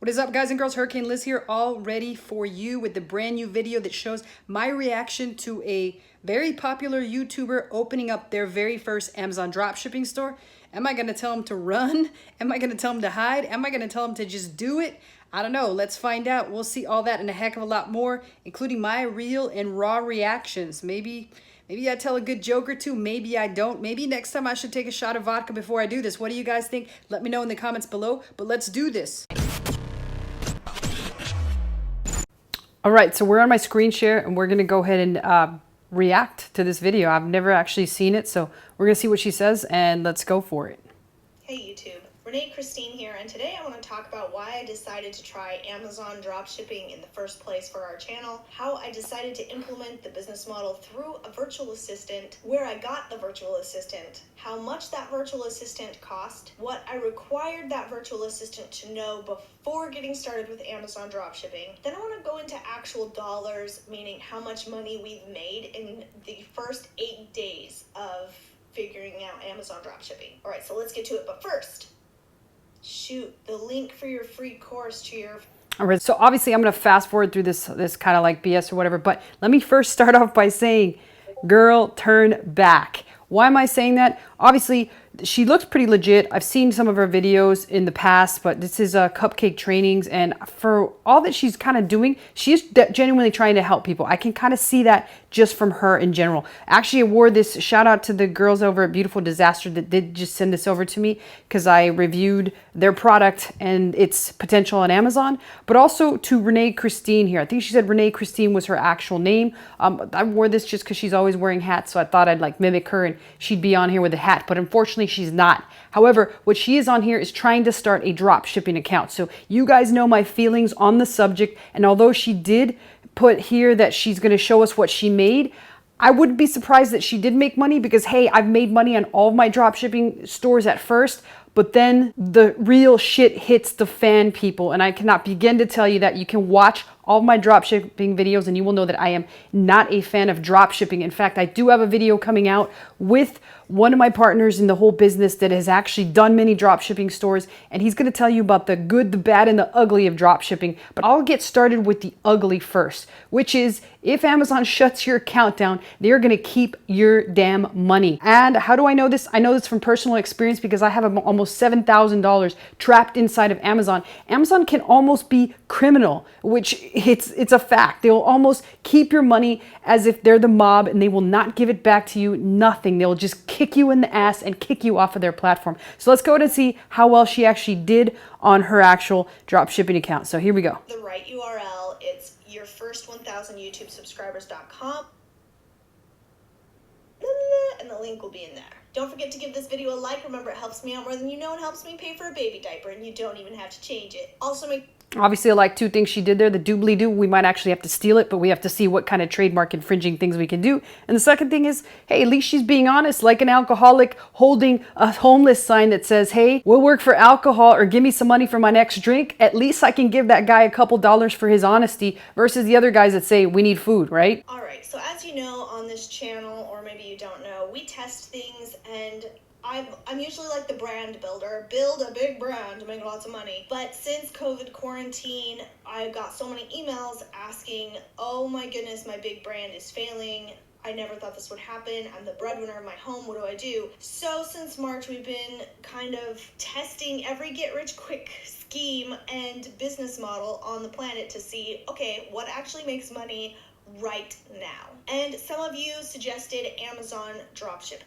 What is up, guys and girls? Hurricane Liz here, all ready for you with the brand new video that shows my reaction to a very popular YouTuber opening up their very first Amazon dropshipping store. Am I going to tell them to run? Am I going to tell them to hide? Am I going to tell them to just do it? I don't know. Let's find out. We'll see all that and a heck of a lot more, including my real and raw reactions. Maybe I tell a good joke or two. Maybe I don't. Maybe next time I should take a shot of vodka before I do this. What do you guys think? Let me know in the comments below, but let's do this. All right, so we're on my screen share and we're gonna go ahead and react to this video. I've never actually seen it, so we're gonna see what she says and let's go for it. Hey YouTube, Renee Christine here, and today I want to talk about why I decided to try Amazon dropshipping in the first place for our channel, how I decided to implement the business model through a virtual assistant, where I got the virtual assistant, how much that virtual assistant cost, what I required that virtual assistant to know before getting started with Amazon dropshipping. Then I want to go into actual dollars, meaning how much money we've made in the first 8 days of figuring out Amazon dropshipping. All right, so let's get to it. But first, shoot the link for your free course to your... All right, so obviously I'm going to fast forward through this kind of like BS or whatever, but let me first start off by saying, girl, turn back. Why am I saying that? Obviously, she looks pretty legit. I've seen some of her videos in the past, but this is cupcake trainings. And for all that she's kind of doing, she is genuinely trying to help people. I can kind of see that just from her in general. Actually, I wore this, shout out to the girls over at Beautiful Disaster that did just send this over to me because I reviewed their product and its potential on Amazon, but also to Renee Christine here. I think she said Renee Christine was her actual name. I wore this just because she's always wearing hats, so I thought I'd like mimic her and she'd be on here with a hat, but unfortunately she's not. However, what she is on here is trying to start a drop shipping account. So you guys know my feelings on the subject, and although she did put here that she's going to show us what she made, I wouldn't be surprised that she did make money because, hey, I've made money on all of my drop shipping stores at first, but then the real shit hits the fan, people. And I cannot begin to tell you that you can watch all of my drop shipping videos and you will know that I am not a fan of drop shipping. In fact, I do have a video coming out with one of my partners in the whole business that has actually done many drop shipping stores, and he's going to tell you about the good, the bad, and the ugly of drop shipping. But I'll get started with the ugly first, which is if Amazon shuts your account down, they're going to keep your damn money. And how do I know this? I know this from personal experience because I have almost $7,000 trapped inside of Amazon. Amazon can almost be criminal, which it's a fact. They'll almost keep your money as if they're the mob, and they will not give it back to you. Nothing. They'll just kick you in the ass and kick you off of their platform. So let's go ahead and see how well she actually did on her actual drop shipping account. So here we go. The right URL, it's yourfirst1000youtubesubscribers.com, and the link will be in there. Don't forget to give this video a like. Remember, it helps me out more than you know and helps me pay for a baby diaper, and you don't even have to change it. Also, obviously, I like two things she did there. The doobly-doo, we might actually have to steal it, but we have to see what kind of trademark infringing things we can do. And the second thing is, hey, at least she's being honest, like an alcoholic holding a homeless sign that says, hey, we'll work for alcohol or give me some money for my next drink. At least I can give that guy a couple dollars for his honesty versus the other guys that say we need food, right? All right, so as you know, on this channel, or maybe you don't know, we test things, and I'm usually like the brand builder, build a big brand to make lots of money. But since COVID quarantine, I got so many emails asking, oh my goodness, my big brand is failing. I never thought this would happen. I'm the breadwinner of my home. What do I do? So since March, we've been kind of testing every get-rich-quick scheme and business model on the planet to see, okay, what actually makes money right now. And some of you suggested Amazon dropshipping.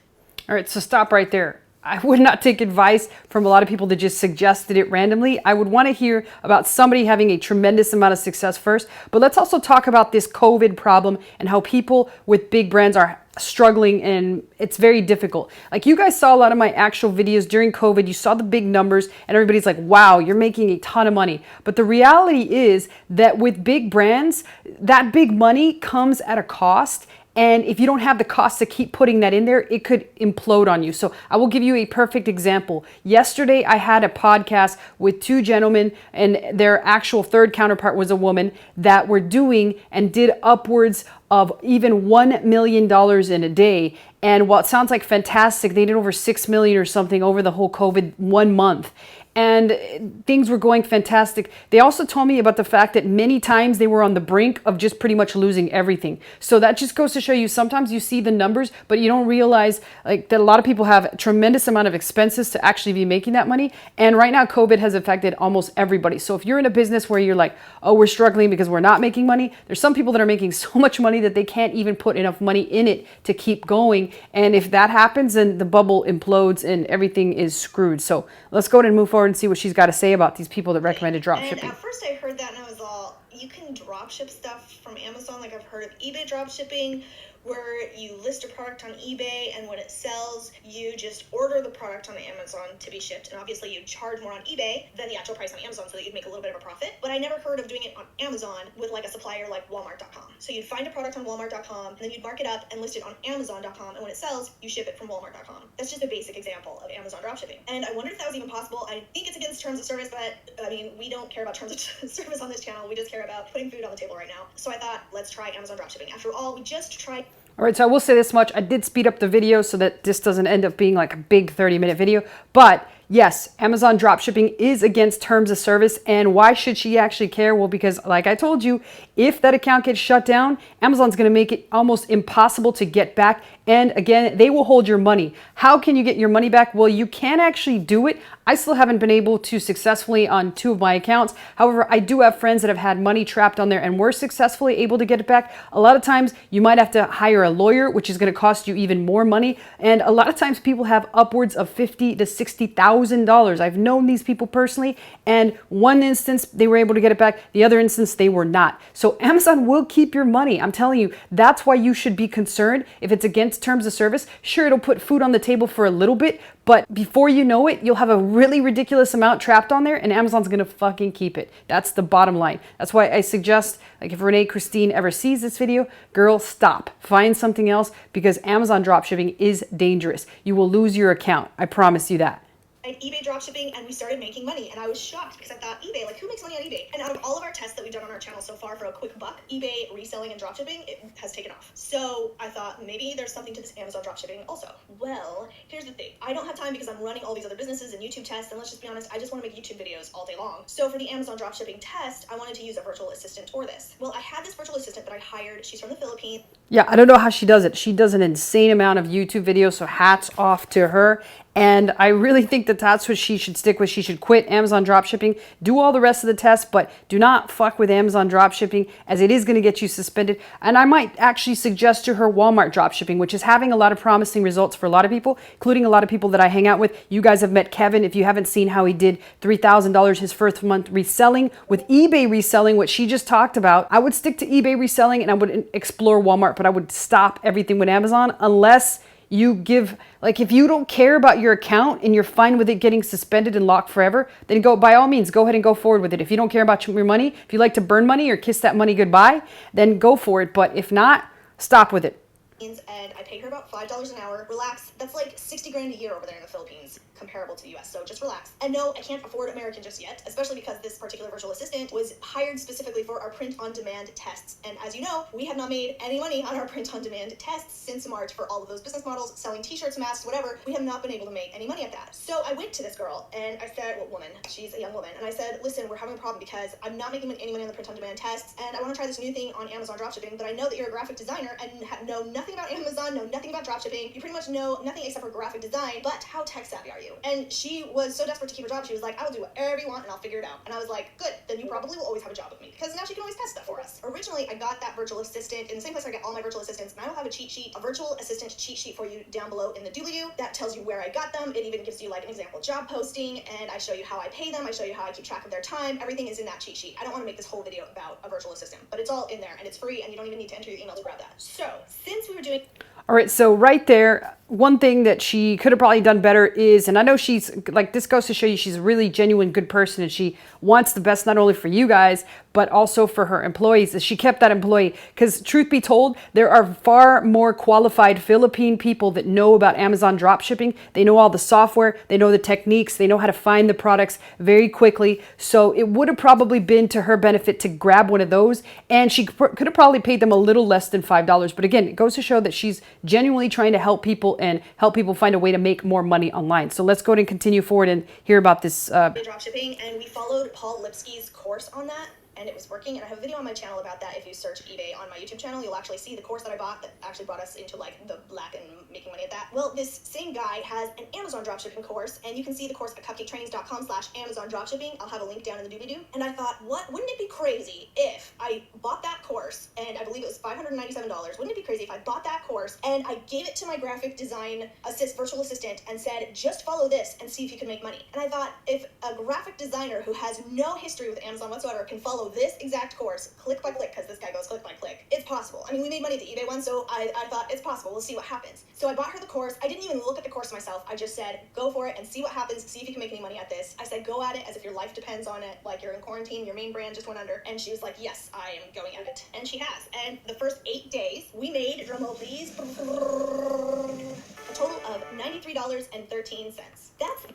All right, so stop right there. I would not take advice from a lot of people that just suggested it randomly. I would want to hear about somebody having a tremendous amount of success first. But let's also talk about this COVID problem and how people with big brands are struggling, and it's very difficult. Like, you guys saw a lot of my actual videos during COVID. You saw the big numbers and everybody's like, wow, you're making a ton of money. But the reality is that with big brands, that big money comes at a cost. And if you don't have the cost to keep putting that in there, it could implode on you. So I will give you a perfect example. Yesterday, I had a podcast with two gentlemen, and their actual third counterpart was a woman, that were doing and did upwards of even $1 million in a day. And while it sounds like fantastic, they did over 6 million or something over the whole COVID 1 month. and things were going fantastic. They also told me about the fact that many times they were on the brink of just pretty much losing everything. So that just goes to show you, sometimes you see the numbers, but you don't realize like that a lot of people have a tremendous amount of expenses to actually be making that money. And right now, COVID has affected almost everybody. So if you're in a business where you're like, oh, we're struggling because we're not making money, there's some people that are making so much money that they can't even put enough money in it to keep going. And if that happens, then the bubble implodes and everything is screwed. So let's go ahead and move forward and see what she's got to say about these people that recommended drop shipping. And at first I heard that and I was all, you can drop ship stuff from Amazon. Like I've heard of eBay drop shipping, where you list a product on eBay and when it sells, you just order the product on Amazon to be shipped. And obviously you charge more on eBay than the actual price on Amazon so that you'd make a little bit of a profit. But I never heard of doing it on Amazon with like a supplier like Walmart.com. So you'd find a product on Walmart.com and then you'd mark it up and list it on Amazon.com. And when it sells, you ship it from Walmart.com. That's just a basic example of Amazon dropshipping. And I wondered if that was even possible. I think it's against terms of service, but I mean, we don't care about terms of service on this channel. We just care about putting food on the table right now. So I thought, let's try Amazon dropshipping. After all, we just tried. All right, so I will say this much. I did speed up the video so that this doesn't end up being like a big 30-minute video. But yes, Amazon dropshipping is against terms of service. And why should she actually care? Well, because like I told you, if that account gets shut down, Amazon's going to make it almost impossible to get back. And again, they will hold your money. How can you get your money back? Well, you can actually do it. I still haven't been able to successfully on 2 of my accounts. However, I do have friends that have had money trapped on there and were successfully able to get it back. A lot of times you might have to hire a lawyer, which is going to cost you even more money. And a lot of times people have upwards of $50,000 to $60,000. I've known these people personally, and one instance they were able to get it back. The other instance they were not. So Amazon will keep your money. I'm telling you, that's why you should be concerned. If it's against terms of service, sure, it'll put food on the table for a little bit, but before you know it, you'll have a really ridiculous amount trapped on there and Amazon's gonna fucking keep it. That's the bottom line. That's why I suggest, like if Renee Christine ever sees this video, girl, stop. Find something else because Amazon dropshipping is dangerous. You will lose your account. I promise you that. eBay dropshipping and we started making money, and I was shocked because I thought eBay, like who makes money on eBay? And out of all of our tests that we've done on our channel so far for a quick buck, eBay reselling and dropshipping, it has taken off. So I thought maybe there's something to this Amazon dropshipping also. Well, here's the thing. I don't have time because I'm running all these other businesses and YouTube tests, and let's just be honest, I just want to make YouTube videos all day long. So for the Amazon dropshipping test, I wanted to use a virtual assistant for this. Well, I had this virtual assistant that I hired. She's from the Philippines. Yeah, I don't know how she does it. She does an insane amount of YouTube videos, so hats off to her. And I really think that that's what she should stick with. She should quit Amazon dropshipping, do all the rest of the tests, but do not fuck with Amazon dropshipping as it is going to get you suspended. And I might actually suggest to her Walmart dropshipping, which is having a lot of promising results for a lot of people, including a lot of people that I hang out with. You guys have met Kevin. If you haven't seen how he did $3,000 his first month reselling with eBay reselling, what she just talked about, I would stick to eBay reselling and I would explore Walmart, but I would stop everything with Amazon unless you give, like if you don't care about your account and you're fine with it getting suspended and locked forever, then go, by all means, go ahead and go forward with it. If you don't care about your money, if you like to burn money or kiss that money goodbye, then go for it. But if not, stop with it. And I paid her about $5 an hour. Relax. That's like 60 grand a year over there in the Philippines, comparable to the US. So just relax. And no, I can't afford American just yet, especially because this particular virtual assistant was hired specifically for our print-on-demand tests. And as you know, we have not made any money on our print-on-demand tests since March for all of those business models, selling t-shirts, masks, whatever. We have not been able to make any money at that. So I went to this girl and I said, well, woman, she's a young woman. And I said, listen, we're having a problem because I'm not making any money on the print-on-demand tests. And I want to try this new thing on Amazon dropshipping, but I know that you're a graphic designer and know nothing about Amazon, know nothing about dropshipping. You pretty much know nothing except for graphic design, but how tech savvy are you? And she was so desperate to keep her job, she was like, I will do whatever you want and I'll figure it out. And I was like, good, then you probably will always have a job with me because now she can always test stuff for us. Originally, I got that virtual assistant in the same place I get all my virtual assistants, and I will have a cheat sheet, a virtual assistant cheat sheet for you down below in the doobly-doo that tells you where I got them. It even gives you like an example job posting, and I show you how I pay them, I show you how I keep track of their time. Everything is in that cheat sheet. I don't want to make this whole video about a virtual assistant, but it's all in there and it's free and you don't even need to enter your email to grab that. So since we were doing... All right, so right there, one thing that she could have probably done better is, and I know she's like, this goes to show you she's a really genuine good person and she wants the best not only for you guys, but also for her employees, is she kept that employee. Because truth be told, there are far more qualified Philippine people that know about Amazon dropshipping. They know all the software, they know the techniques, they know how to find the products very quickly. So it would have probably been to her benefit to grab one of those, and she could have probably paid them a little less than $5. But again, it goes to show that she's genuinely trying to help people and help people find a way to make more money online. So let's go ahead and continue forward and hear about this. Dropshipping, and we followed Paul Lipsky's course on that. And it was working, and I have a video on my channel about that. If you search eBay on my YouTube channel, you'll actually see the course that I bought that actually brought us into like the black and making money at that. Well, this same guy has an Amazon dropshipping course, and you can see the course at cupcaketrainings.com/Amazon dropshipping. I'll have a link down in the doobly-doo. And I thought, wouldn't it be crazy if I bought that course, and I believe it was $597. Wouldn't it be crazy if I bought that course and I gave it to my graphic design virtual assistant and said, just follow this and see if you can make money? And I thought, if a graphic designer who has no history with Amazon whatsoever can follow this exact course, click by click, because this guy goes click by click, it's possible. I mean, we made money at the eBay one, so I thought it's possible. We'll see what happens. So I bought her the course. I didn't even look at the course myself. I just said, go for it and see what happens. See if you can make any money at this. I said, go at it as if your life depends on it. Like you're in quarantine, your main brand just went under. And she was like, yes, I am going at it. And she has. And the first 8 days, we made, drumroll please, a total of $93.13. That's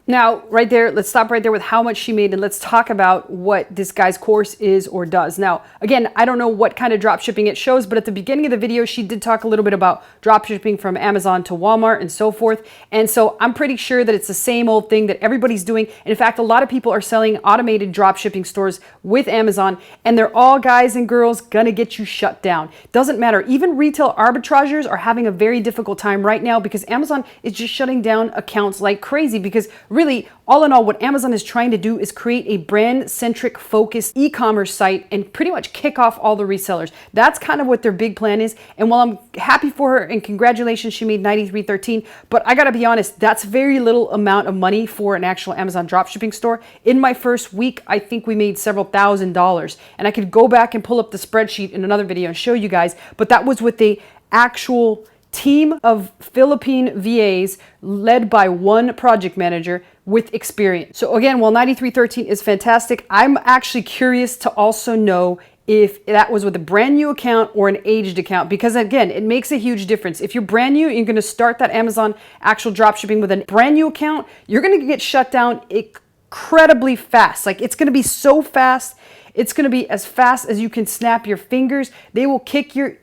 Now, right there, let's stop right there with how much she made, and let's talk about what this guy's course is or does. Now, again, I don't know what kind of drop shipping it shows, but at the beginning of the video, she did talk a little bit about drop shipping from Amazon to Walmart and so forth. And so I'm pretty sure that it's the same old thing that everybody's doing. And in fact, a lot of people are selling automated drop shipping stores with Amazon, and they're all, guys and girls, gonna get you shut down. Doesn't matter. Even retail arbitrageurs are having a very difficult time right now because Amazon is just shutting down accounts like crazy because really, all in all, what Amazon is trying to do is create a brand-centric focused e-commerce site and pretty much kick off all the resellers. That's kind of what their big plan is. And while I'm happy for her and congratulations, she made $93.13, but I gotta be honest, that's very little amount of money for an actual Amazon dropshipping store. In my first week, I think we made several $1,000s, and I could go back and pull up the spreadsheet in another video and show you guys, but that was with the actual team of Philippine VAs led by one project manager with experience. So again, while $93.13 is fantastic, I'm actually curious to also know if that was with a brand new account or an aged account, because again, it makes a huge difference. If you're brand new, you're gonna start that Amazon actual dropshipping with a brand new account, you're gonna get shut down incredibly fast. Like it's gonna be so fast. It's going to be as fast as you can snap your fingers. They will kick you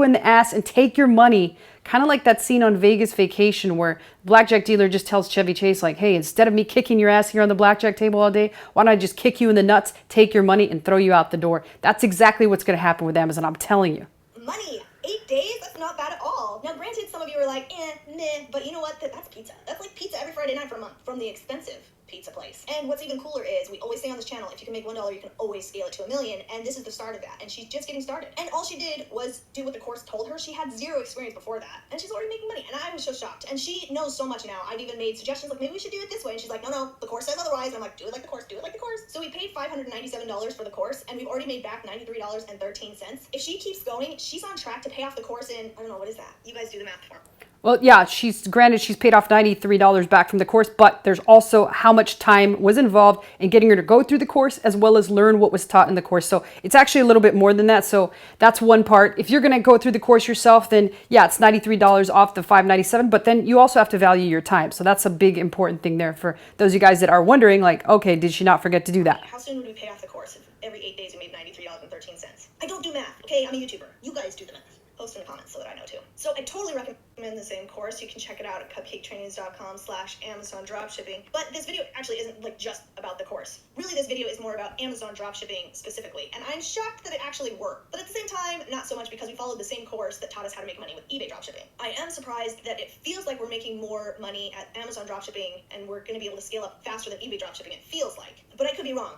in the ass and take your money. Kind of like that scene on Vegas Vacation where the blackjack dealer just tells Chevy Chase like, hey, instead of me kicking your ass here on the blackjack table all day, why don't I just kick you in the nuts, take your money, and throw you out the door? That's exactly what's going to happen with Amazon. I'm telling you. money. 8 days? That's not bad at all. Now, granted, some of you are like, meh, but you know what? That's pizza. That's like pizza every Friday night for a month from the expensive pizza place. And what's even cooler is we always say on this channel, if you can make $1, you can always scale it to $1 million. And this is the start of that. And she's just getting started. And all she did was do what the course told her. She had zero experience before that. And she's already making money. And I was so shocked. And she knows so much now. I've even made suggestions like, maybe we should do it this way. And she's like, no, the course says otherwise. And I'm like, do it like the course, do it like the course. So we paid $597 for the course. And we've already made back $93.13. If she keeps going, she's on track to pay off the course in, I don't know, what is that? You guys do the math for me. Well, yeah, she's paid off $93 back from the course, but there's also how much time was involved in getting her to go through the course as well as learn what was taught in the course. So it's actually a little bit more than that. So that's one part. If you're going to go through the course yourself, then yeah, it's $93 off the $597, but then you also have to value your time. So that's a big important thing there for those of you guys that are wondering, like, okay, did she not forget to do that? How soon would we pay off the course if every 8 days we made $93.13? I don't do math, okay? I'm a YouTuber. You guys do the math. Post in the comments so that I know too. So I totally recommend the same course. You can check it out at cupcaketrainings.com/Amazon dropshipping. But this video actually isn't like just about the course. Really, this video is more about Amazon dropshipping specifically. And I'm shocked that it actually worked. But at the same time, not so much because we followed the same course that taught us how to make money with eBay dropshipping. I am surprised that it feels like we're making more money at Amazon dropshipping and we're going to be able to scale up faster than eBay dropshipping. It feels like. But I could be wrong.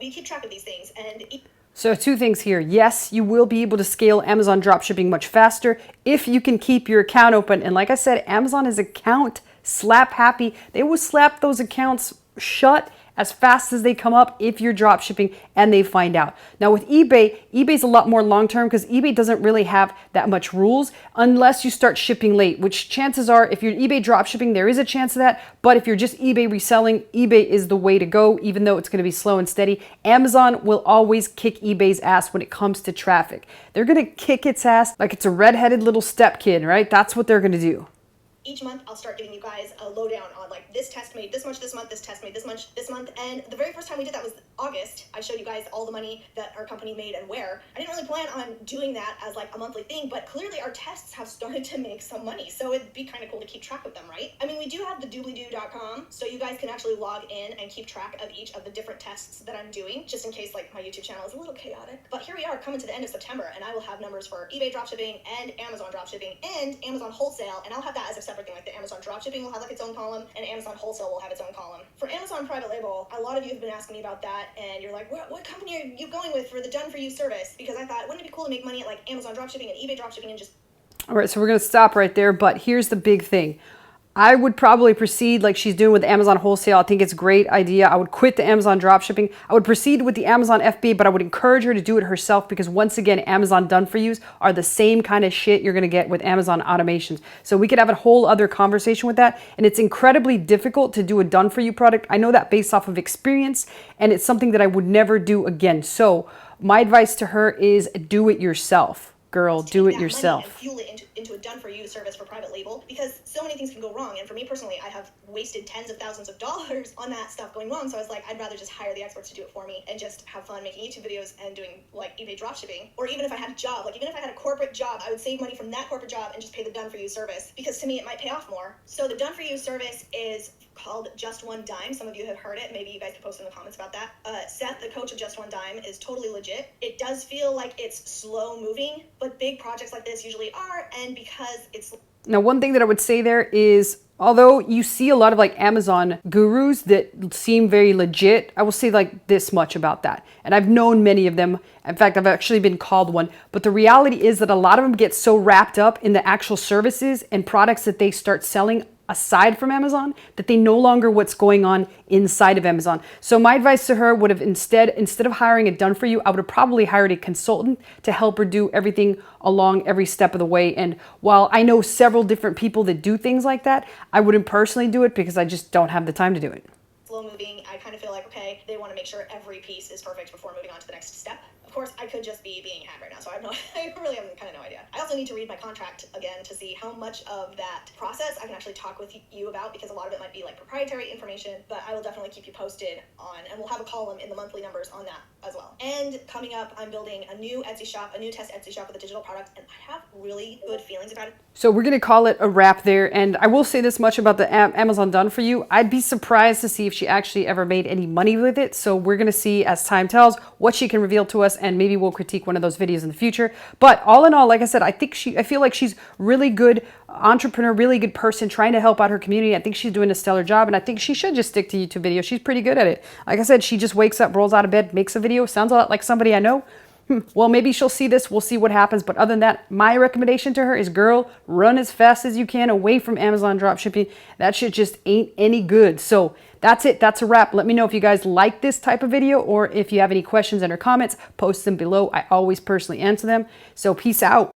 We keep track of these things and So two things here. Yes, you will be able to scale Amazon dropshipping much faster if you can keep your account open. And like I said, Amazon is account slap happy. They will slap those accounts shut as fast as they come up if you're dropshipping and they find out. Now with eBay's a lot more long-term because eBay doesn't really have that much rules unless you start shipping late, which chances are if you're eBay dropshipping, there is a chance of that. But if you're just eBay reselling, eBay is the way to go, even though it's gonna be slow and steady. Amazon will always kick eBay's ass when it comes to traffic. They're gonna kick its ass like it's a redheaded little step kid, right? That's what they're gonna do. Each month I'll start giving you guys a lowdown on like this test made this much this month, this test made this much this month. And the very first time we did that was August. I showed you guys all the money that our company made and where. I didn't really plan on doing that as like a monthly thing, but clearly our tests have started to make some money. So it'd be kind of cool to keep track of them, right? I mean, we do have the doobly-doo.com, so you guys can actually log in and keep track of each of the different tests that I'm doing, just in case like my YouTube channel is a little chaotic. But here we are coming to the end of September, and I will have numbers for eBay dropshipping and Amazon dropshipping and Amazon wholesale, and I'll have that as a separate thing. Like the Amazon dropshipping will have like its own column, and Amazon wholesale will have its own column. For Amazon private label, a lot of you have been asking me about that, and you're like, what company are you going with for the done for you service? Because I thought, wouldn't it be cool to make money at like Amazon dropshipping and eBay dropshipping and just... All right, so we're going to stop right there, but here's the big thing. I would probably proceed like she's doing with Amazon wholesale. I think it's a great idea. I would quit the Amazon dropshipping. I would proceed with the Amazon FBA, but I would encourage her to do it herself, because once again, Amazon done for yous are the same kind of shit you're going to get with Amazon automations. So we could have a whole other conversation with that. And it's incredibly difficult to do a done for you product. I know that based off of experience, and it's something that I would never do again. So my advice to her is do it yourself. Girl, do it yourself. And fuel it into a done-for-you service for private label, because so many things can go wrong. And for me personally, I have wasted tens of thousands of dollars on that stuff going wrong. So I was like, I'd rather just hire the experts to do it for me and just have fun making YouTube videos and doing like eBay dropshipping. Or even if I had a job, like even if I had a corporate job, I would save money from that corporate job and just pay the done-for-you service, because to me, it might pay off more. So the done-for-you service is called Just One Dime. Some of you have heard it. Maybe you guys could post in the comments about that. Seth, the coach of Just One Dime, is totally legit. It does feel like it's slow moving, but big projects like this usually are. And because it's... Now, one thing that I would say there is, although you see a lot of like Amazon gurus that seem very legit, I will say like this much about that. And I've known many of them. In fact, I've actually been called one. But the reality is that a lot of them get so wrapped up in the actual services and products that they start selling aside from Amazon that they know longer what's going on inside of Amazon. So my advice to her would have instead of hiring it done for you, I would have probably hired a consultant to help her do everything along every step of the way. And while I know several different people that do things like that, I wouldn't personally do it because I just don't have the time to do it. Slow moving, I kind of feel like, okay, they want to make sure every piece is perfect before moving on to the next step. Of course, I could just be being had right now, so I really have kind of no idea. I also need to read my contract again to see how much of that process I can actually talk with you about, because a lot of it might be like proprietary information, but I will definitely keep you posted on, and we'll have a column in the monthly numbers on that as well. And coming up, I'm building a new Etsy shop, a new test Etsy shop with a digital product, and I have really good feelings about it. So we're going to call it a wrap there. And I will say this much about the Amazon done for you. I'd be surprised to see if she actually ever made any money with it. So we're going to see as time tells what she can reveal to us, and maybe we'll critique one of those videos in the future. But all in all, like I said, I feel like she's really good entrepreneur, really good person trying to help out her community. I think she's doing a stellar job, and I think she should just stick to YouTube videos. She's pretty good at it. Like I said, she just wakes up, rolls out of bed, makes a video. Sounds a lot like somebody I know. Well, maybe she'll see this. We'll see what happens. But other than that, my recommendation to her is, girl, run as fast as you can away from Amazon dropshipping. That shit just ain't any good. So that's it. That's a wrap. Let me know if you guys like this type of video, or if you have any questions in her comments, post them below. I always personally answer them. So peace out.